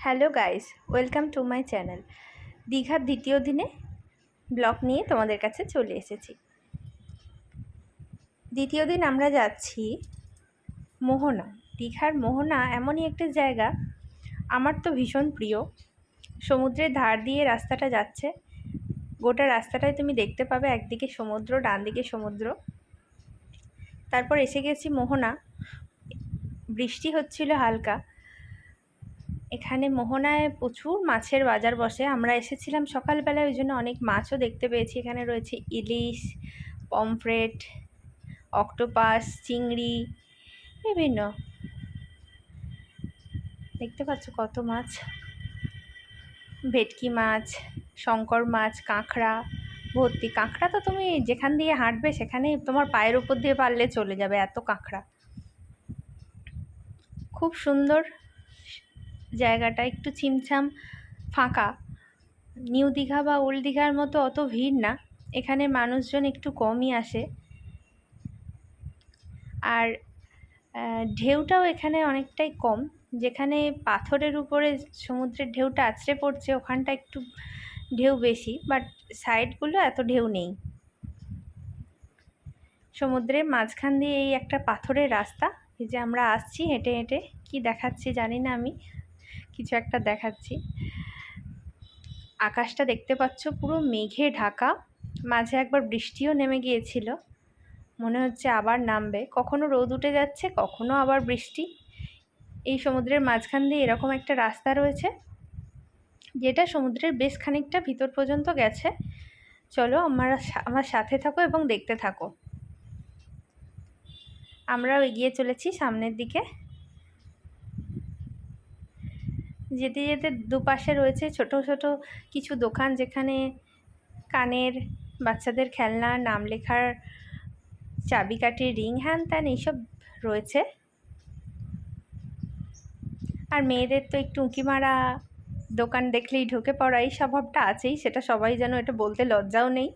Hello guys, welcome to my channel. দীঘার দ্বিতীয় দিনে ব্লগ নিয়ে তোমাদের কাছে চলে এসেছি। দ্বিতীয় দিন আমরা যাচ্ছি মোহনা। দীঘার মোহনা এমনই একটা জায়গা, আমার তো ভীষণ প্রিয়। সমুদ্রের ধার দিয়ে রাস্তাটা যাচ্ছে, গোটা রাস্তাটায় তুমি দেখতে পাবে একদিকে সমুদ্র, ডান দিকে সমুদ্র। তারপর এসে গেছি মোহনা, বৃষ্টি হচ্ছিল হালকা। এখানে মোহনায় প্রচুর মাছের বাজার বসে। আমরা এসেছিলাম সকালবেলায়, ওই জন্য অনেক মাছও দেখতে পেয়েছি। এখানে রয়েছে ইলিশ, পমফ্রেট, অক্টোপাস, চিংড়ি, বিভিন্ন। দেখতে পাচ্ছ কত মাছ, ভেটকি মাছ, শঙ্কর মাছ, কাঁকড়া ভর্তি। কাঁকড়া তো তুমি যেখান দিয়ে হাঁটবে সেখানে তোমার পায়ের উপর দিয়ে পারলে চলে যাবে, এত কাঁকড়া। খুব সুন্দর জায়গাটা, একটু ছিমছাম, ফাঁকা। নিউ দীঘা বা ওল্ড দীঘার মতো অত ভিড় না, এখানে মানুষজন একটু কমই আসে। আর ঢেউটাও এখানে অনেকটাই কম। যেখানে পাথরের উপরে সমুদ্রের ঢেউটা আছড়ে পড়ছে ওখানটা একটু ঢেউ বেশি, বাট সাইডগুলো এত ঢেউ নেই। সমুদ্রের মাঝখান দিয়ে এই একটা পাথরের রাস্তা, এই যে আমরা আসছি হেঁটে হেঁটে। কি দেখাচ্ছি জানি না, আমি কিছু একটা দেখাচ্ছি। আকাশটা দেখতে পাচ্ছ পুরো মেঘে ঢাকা, মাঝে একবার বৃষ্টিও নেমে গিয়েছিল, মনে হচ্ছে আবার নামবে। কখনো রোদ উঠে যাচ্ছে, কখনো আবার বৃষ্টি। এই সমুদ্রের মাঝখান দিয়ে এরকম একটা রাস্তা রয়েছে, যেটা সমুদ্রের বেশ খানিকটা ভিতর পর্যন্ত গেছে। চলো আমার সাথে থাকো এবং দেখতে থাকো। আমরাও এগিয়ে চলেছি সামনের দিকে। যেতে যেতে দুপাশে রয়েছে ছোট ছোট কিছু দোকান, যেখানে কানের, বাচ্চাদের খেলনা, নাম লেখার চাবিকাঠি, রিং, হ্যান ত্যান এইসব রয়েছে। আর মেয়েদের তো একটু উঁকি মারা, দোকান দেখলেই ঢুকে পড়া, এই স্বভাবটা আছেই, সেটা সবাই যেন, এটা বলতে লজ্জাও নেই।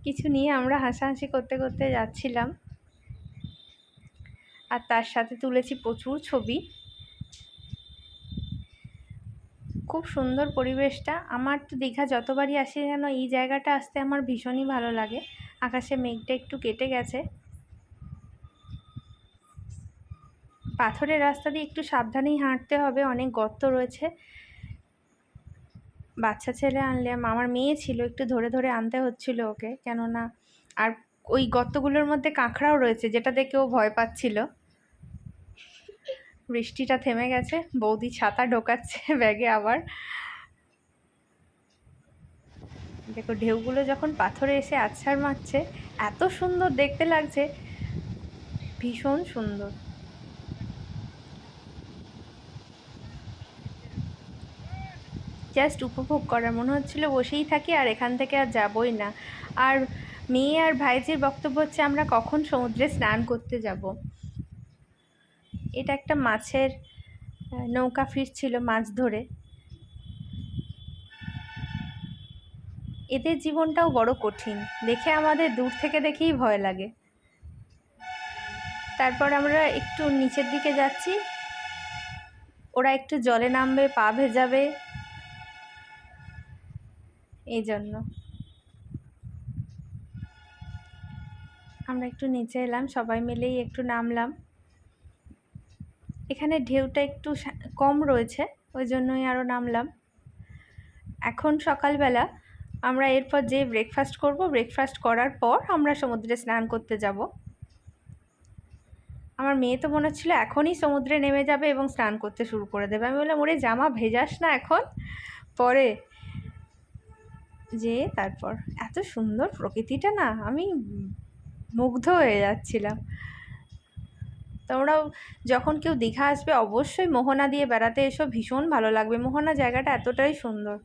কিছু নিয়ে আমরা হাসাহাসি করতে করতে যাচ্ছিলাম, আর তার সাথে তুলেছি প্রচুর ছবি। খুব সুন্দর পরিবেশটা। আমার তো দীঘা যতবারই আসি যেন এই জায়গাটা আসতে আমার ভীষণই ভালো লাগে। আকাশে মেঘটা একটু কেটে গেছে। পাথরের রাস্তা দিয়ে একটু সাবধানেই হাঁটতে হবে, অনেক গর্ত রয়েছে। বাচ্চা ছেলে আনলে, আমার মেয়ে ছিল, একটু ধরে ধরে আনতে হচ্ছিল ওকে, কেননা আর ওই গর্তগুলোর মধ্যে কাঁকড়াও রয়েছে, যেটা দেখে ও ভয় পাচ্ছিল। বৃষ্টিটা থেমে গেছে, বৌদি ছাতা ঢোকাচ্ছে ব্যাগে আবার। দেখো ঢেউগুলো যখন পাথরে এসে আছাড় মারছে, এত সুন্দর দেখতে লাগছে, ভীষণ সুন্দর। জাস্ট উপভোগ করার, মনে হচ্ছিল বসেই থাকি আর এখান থেকে আর যাবই না। আর মেয়ে আর ভাইজির বক্তব্য হচ্ছে আমরা কখন সমুদ্রে স্নান করতে যাব। এটা একটা মাছের নৌকা ফিরছিল মাছ ধরে। এদের জীবনটাও বড় কঠিন, দেখে আমাদের দূর থেকে দেখেই ভয় লাগে। তারপর আমরা একটু নিচের দিকে যাচ্ছি, ওরা একটু জলে নামবে, পা ভেজাবে, এই জন্য আমরা একটু নিচে এলাম, সবাই মিলেই একটু নামলাম। এখানে ঢেউটা একটু কম রয়েছে, ওই জন্যই আরও নামলাম। এখন সকালবেলা আমরা এরপর যে ব্রেকফাস্ট করব, ব্রেকফাস্ট করার পর আমরা সমুদ্রে স্নান করতে যাব। আমার মেয়ে তো মনে হচ্ছিলো এখনই সমুদ্রে নেমে যাবে এবং স্নান করতে শুরু করে দেবে। আমি বললাম ওরে জামা ভেজাস না এখন, পরে যে। তারপর এত সুন্দর প্রকৃতিটা না, আমি মুগ্ধ হয়ে যাচ্ছিলাম। তোমরাও যখন কেউ দীঘা আসবে অবশ্যই মোহনা দিয়ে বেড়াতে এসো, ভীষণ ভালো লাগবে। মোহনা জায়গাটা এতটাই সুন্দর।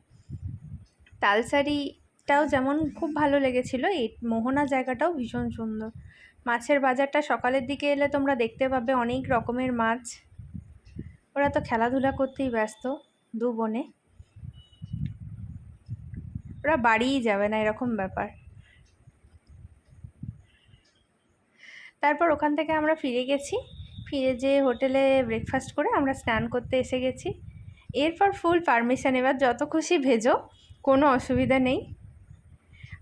তালসারিটাও যেমন খুব ভালো লেগেছিল, এই মোহনা জায়গাটাও ভীষণ সুন্দর। মাছের বাজারটা সকালের দিকে এলে তোমরা দেখতে পাবে অনেক রকমের মাছ। ওরা তো খেলাধুলা করতেই ব্যস্ত দু বোনে, ওরা বাড়িই যাবে না, এরকম ব্যাপার। তারপর ওখান থেকে আমরা ফিরে গেছি, ফিরে যেয়ে হোটেলে ব্রেকফাস্ট করে আমরা স্নান করতে এসে গেছি। এরপর ফুল পারমিশন, এবার যত খুশি ভেজো, কোনো অসুবিধা নেই।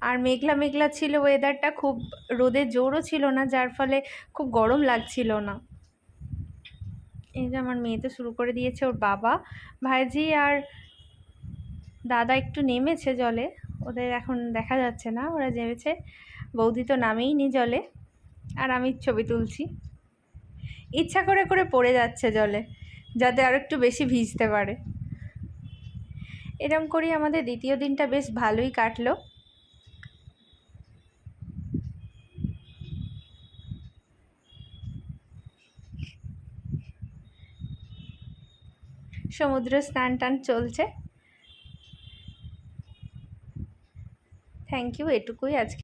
আর মেঘলা মেঘলা ছিল ওয়েদারটা, খুব রোদের জোরও ছিল না, যার ফলে খুব গরম লাগছিল না। এই যে আমার মেয়ে তো শুরু করে দিয়েছে, ওর বাবা, ভাইজি আর দাদা একটু নেমেছে জলে, ওদের এখন দেখা যাচ্ছে না, ওরা নেমেছে। বৌদি তো নামেইনি জলে, আর আমি ছবি তুলছি। ইচ্ছা করে করে পড়ে যাচ্ছে জলে, যাতে আর একটু বেশি ভিজতে পারে। এরকম করেই আমাদের দ্বিতীয় দিনটা বেশ ভালোই কাটলো। সমুদ্র স্নান টান চলছে। থ্যাংক ইউ, এটুকুই আজকে।